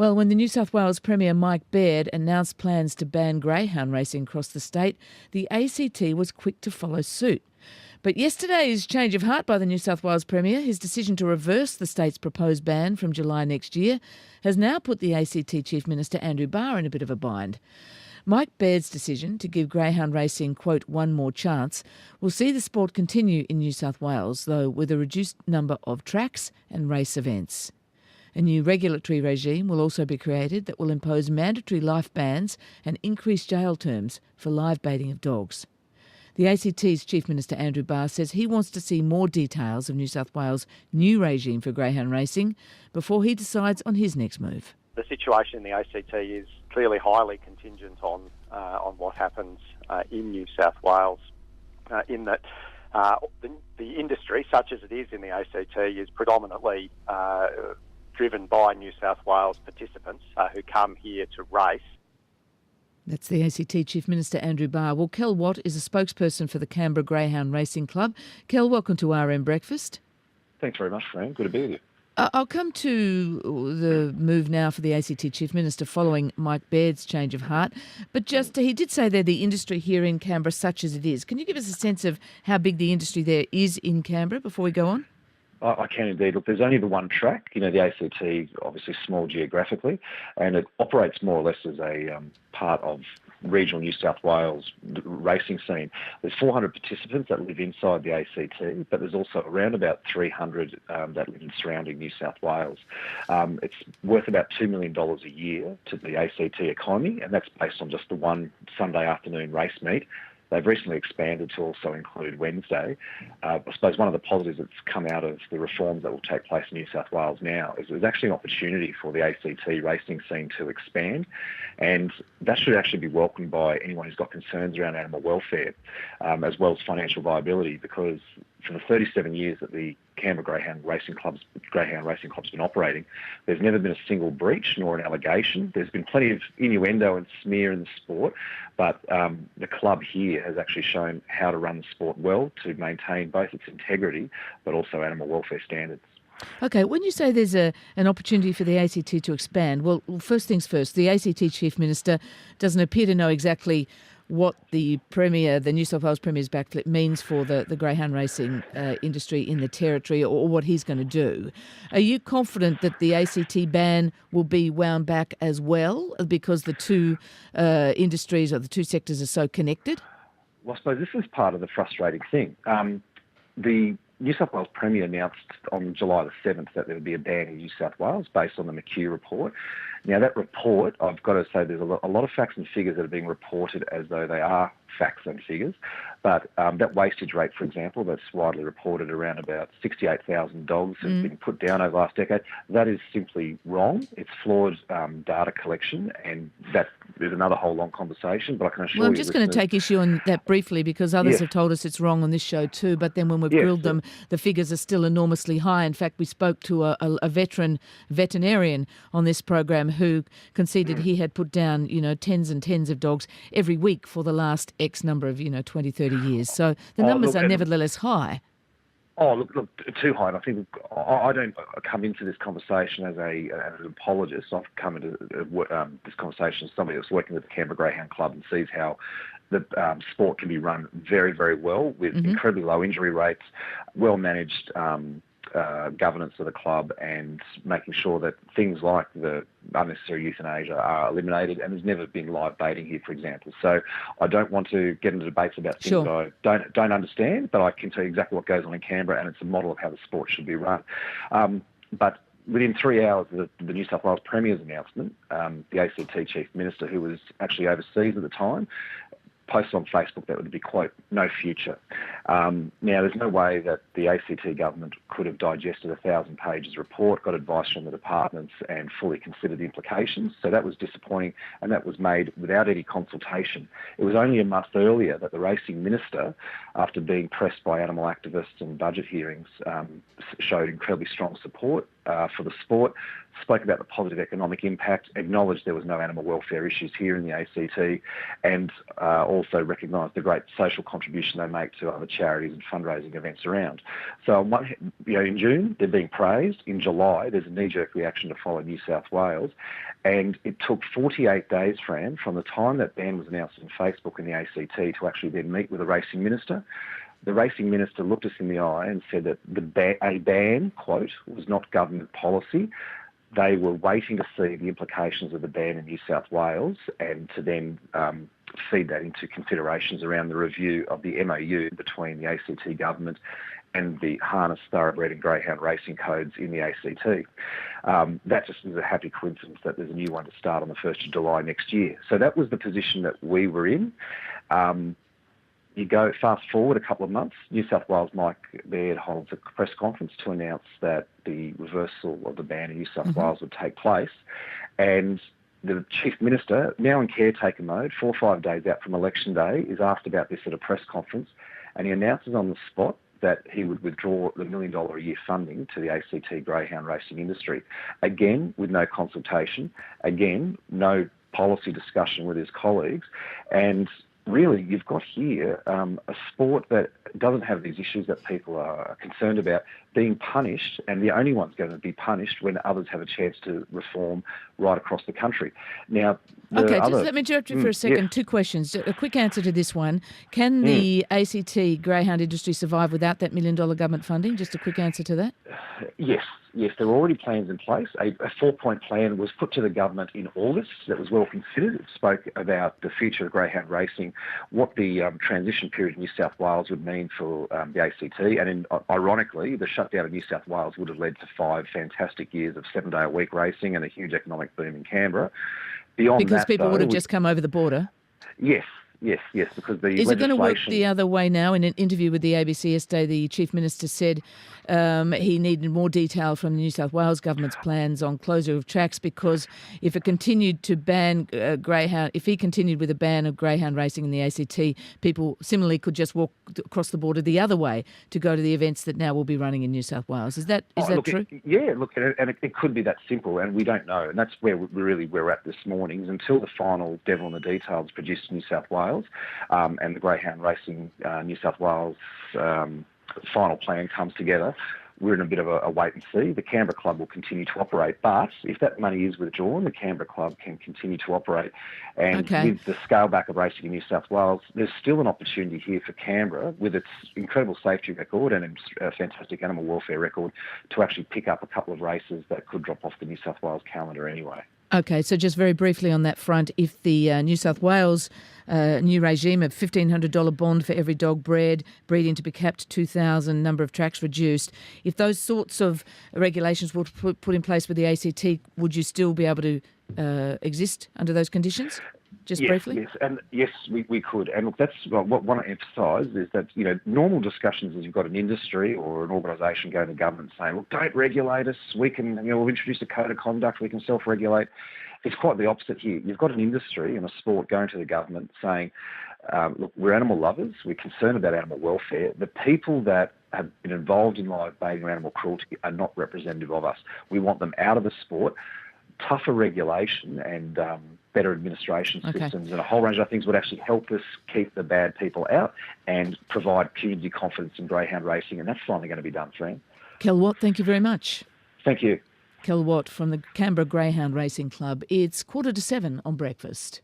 Well, when the New South Wales Premier Mike Baird announced plans to ban greyhound racing across the state, the ACT was quick to follow suit. But yesterday's change of heart by the New South Wales Premier, his decision to reverse the state's proposed ban from July next year, has now put the ACT Chief Minister Andrew Barr in a bit of a bind. Mike Baird's decision to give greyhound racing, quote, one more chance, will see the sport continue in New South Wales, though with a reduced number of tracks and race events. A new regulatory regime will also be created that will impose mandatory life bans and increase jail terms for live baiting of dogs. The ACT's Chief Minister Andrew Barr says he wants to see more details of New South Wales' new regime for greyhound racing before he decides on his next move. The situation in the ACT is clearly highly contingent on what happens in New South Wales, in that the industry, such as it is in the ACT, is predominantly driven by New South Wales participants who come here to race. That's the ACT Chief Minister Andrew Barr. Well, Kel Watt is a spokesperson for the Canberra Greyhound Racing Club. Kel, welcome to RM Breakfast. Thanks very much, Fran. Good to be with you. I'll come to the move now for the ACT Chief Minister following Mike Baird's change of heart. But just, he did say there the industry here in Canberra, such as it is. Can you give us a sense of how big the industry there is in Canberra before we go on? I can indeed. Look, there's only the one track. You know, the ACT obviously small geographically, and it operates more or less as a part of regional New South Wales racing scene. There's 400 participants that live inside the ACT, but there's also around about 300 that live in surrounding New South Wales. It's worth about $2 million a year to the ACT economy, and that's based on just the one Sunday afternoon race meet. They've recently expanded to also include Wednesday. I suppose one of the positives that's come out of the reforms that will take place in New South Wales now is there's actually an opportunity for the ACT racing scene to expand, and that should actually be welcomed by anyone who's got concerns around animal welfare, as well as financial viability, because for the 37 years that the Canberra Greyhound Racing Club's been operating, there's never been a single breach nor an allegation. There's been plenty of innuendo and smear in the sport, but the club here has actually shown how to run the sport well to maintain both its integrity but also animal welfare standards. Okay, when you say there's an opportunity for the ACT to expand, well, first things first, the ACT Chief Minister doesn't appear to know exactly what the New South Wales Premier's backflip means for the greyhound racing industry in the territory, or what he's going to do. Are you confident that the ACT ban will be wound back as well, because the two industries or the two sectors are so connected? Well, I suppose this is part of the frustrating thing. The New South Wales Premier announced on July the 7th that there would be a ban in New South Wales based on the McHugh report. Now, that report, I've got to say there's a lot of facts and figures that are being reported as though they are facts and figures. But that wastage rate, for example, that's widely reported around about 68,000 dogs have been put down over the last decade, that is simply wrong. It's flawed data collection, and that is another whole long conversation. But I can assure you... Well, I'm just going to take issue on that briefly, because others have told us it's wrong on this show too, but then when we've grilled them, the figures are still enormously high. In fact, we spoke to a veterinarian on this program who conceded he had put down, tens and tens of dogs every week for the last X number of, 20, 30 years. So the numbers are nevertheless high. Oh, look, too high. And I think I don't come into this conversation as an apologist. I've come into this conversation as somebody that's working with the Canberra Greyhound Club and sees how the sport can be run very, very well with incredibly low injury rates, well-managed governance of the club, and making sure that things like the unnecessary euthanasia are eliminated, and there's never been live baiting here, for example. So I don't want to get into debates about things I don't understand, but I can tell you exactly what goes on in Canberra, and it's a model of how the sport should be run. But within 3 hours of the New South Wales Premier's announcement, the ACT Chief Minister, who was actually overseas at the time, posted on Facebook that would be, quote, no future. Now, there's no way that the ACT government could have digested a 1,000-pages report, got advice from the departments, and fully considered the implications. So that was disappointing, and that was made without any consultation. It was only a month earlier that the racing minister, after being pressed by animal activists and budget hearings, showed incredibly strong support for the sport, spoke about the positive economic impact, acknowledged there was no animal welfare issues here in the ACT, and also recognised the great social contribution they make to other charities and fundraising events around. So in June, they're being praised. In July, there's a knee-jerk reaction to follow New South Wales. And it took 48 days, Fran, from the time that ban was announced on Facebook in the ACT to actually then meet with a racing minister. The racing minister looked us in the eye and said that a ban, quote, was not government policy. They were waiting to see the implications of the ban in New South Wales and to then feed that into considerations around the review of the MOU between the ACT government and the harness, thoroughbred and greyhound racing codes in the ACT. That just is a happy coincidence that there's a new one to start on the 1st of July next year. So that was the position that we were in. You go fast forward a couple of months, New South Wales Mike Baird holds a press conference to announce that the reversal of the ban in New South Wales would take place. And the Chief Minister, now in caretaker mode, 4 or 5 days out from election day, is asked about this at a press conference, and he announces on the spot that he would withdraw the $1 million a year funding to the ACT greyhound racing industry. Again, with no consultation, again, no policy discussion with his colleagues, and really, you've got here a sport that doesn't have these issues that people are concerned about being punished, and the only one's going to be punished when others have a chance to reform right across the country. Now, just let me interrupt you for a second. Yes. 2 questions. A quick answer to this one. Can the ACT greyhound industry survive without that $1 million government funding? Just a quick answer to that. Yes, there are already plans in place. A 4-point plan was put to the government in August that was well considered. It spoke about the future of greyhound racing, what the transition period in New South Wales would mean for the ACT, and ironically, the shutdown of New South Wales would have led to 5 fantastic years of 7-day-a-week racing and a huge economic boom in Canberra. Because people would have just come over the border? Yes, because the legislation... Is it going to work the other way now? In an interview with the ABC yesterday, the Chief Minister said he needed more detail from the New South Wales government's plans on closure of tracks, because if it continued to ban greyhound, if he continued with a ban of greyhound racing in the ACT, people similarly could just walk across the border the other way to go to the events that now will be running in New South Wales. Is that true? It could be that simple, and we don't know, and that's where we're at this morning. Until the final devil in the details produced in New South Wales, and the greyhound racing New South Wales final plan comes together, we're in a bit of a wait and see. The Canberra Club will continue to operate, but if that money is withdrawn, the Canberra Club can continue to operate. And with the scale back of racing in New South Wales, there's still an opportunity here for Canberra, with its incredible safety record and its fantastic animal welfare record, to actually pick up a couple of races that could drop off the New South Wales calendar anyway. Okay, so just very briefly on that front, if the New South Wales new regime of $1,500 bond for every dog bred, breeding to be capped, 2,000, number of tracks reduced, if those sorts of regulations were put in place with the ACT, would you still be able to exist under those conditions? Just briefly? Yes, we could. And look, that's what I want to emphasise is that, normal discussions as you've got an industry or an organisation going to government saying, look, don't regulate us, we can, we'll introduce a code of conduct, we can self-regulate. It's quite the opposite here. You've got an industry and a sport going to the government saying, look, we're animal lovers, we're concerned about animal welfare. The people that have been involved in live baiting or animal cruelty are not representative of us. We want them out of the sport. Tougher regulation and better administration systems and a whole range of things would actually help us keep the bad people out and provide community confidence in greyhound racing, and that's finally going to be done, Fran. Kel Watt, thank you very much. Thank you. Kel Watt from the Canberra Greyhound Racing Club. It's 6:45 on Breakfast.